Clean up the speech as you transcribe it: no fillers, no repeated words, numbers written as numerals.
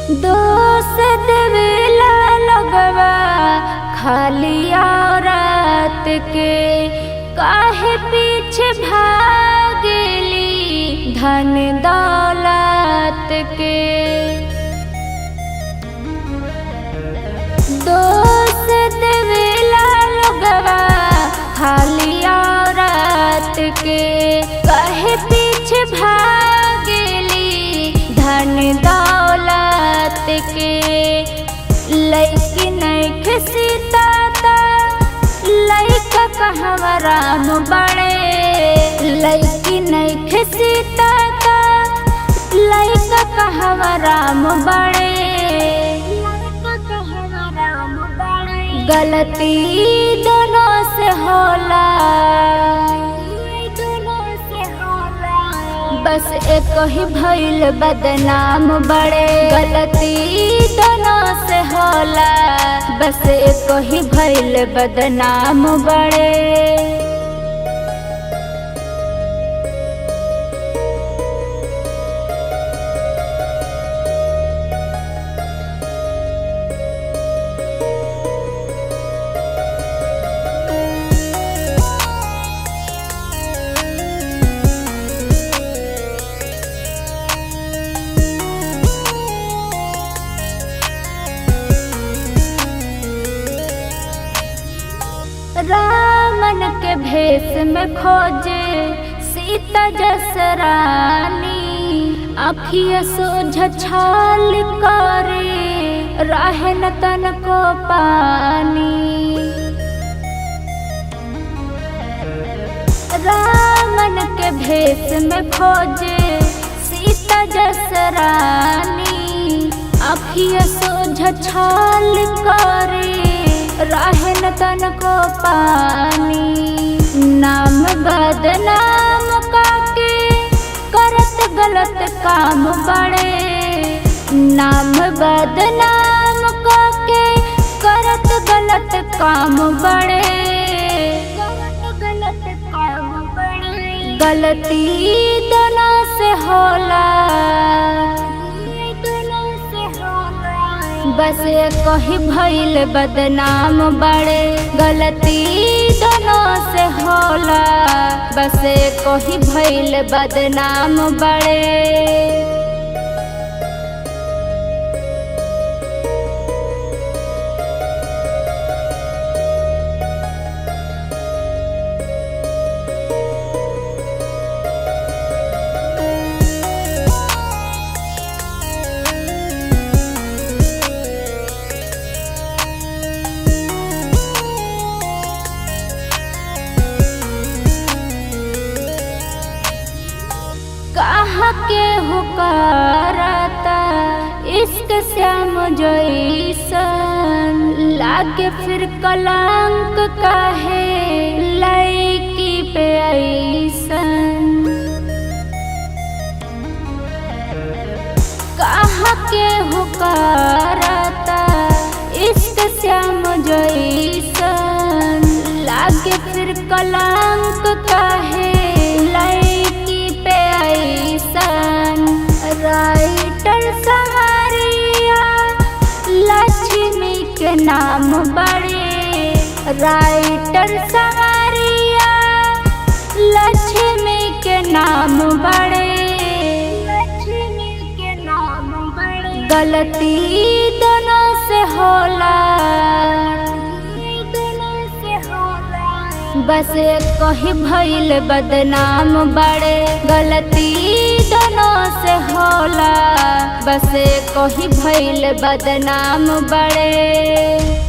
दोष देवेला लगवा खाली औरत के, काहे पीछे भागली धन दौलत के। दोष देवेला लगवा खाली औरत के, काहे पीछे भागली धन दौलत के। लइकी नइखे सीता ता लइका कहवा राम बड़े। लइकी नइखे सीता ता लइका कहवा राम बड़े। गलती दोनों से होला, बस एक ही भइल बदनाम बड़े। गलती दोनों से होला, बस एक ही भइल बदनाम बड़े। रामन के भेष में खोजे सीता जस रानी, आँखिया सोझ छाल करे राहे न तन को पानी। रामन के भेष में खोजे सीता जस रानी, आँखिया सोझ छाल करे राहे न तन को पानी। नाम बदनाम काके करत गलत काम बड़े। नाम बदनाम काके करत गलत काम बड़े। गलती दोनों से होला, बस एक ही भइल बदनाम बड़े। गलती दोनों से होला, बस एक ही भइल बदनाम बड़े। कहाँ के हुकारता इश्क श्याम जैसन, लागे फिर कलंक काहे लइकी पे ऐसन। कहाँ के हुकारता इश्क श्याम जैसन, लागे फिर कलंक काहे राइटर सहारिया लक्ष्मी के नाम बड़े। राइटर सहारिया लक्ष्मी के नाम बड़े। लक्ष्मी के नाम बड़े। गलती दोनों से होला, बस एक ही भइल बदनाम बड़े। गलती दोनों से होला, बस एक ही भइल बदनाम बड़े।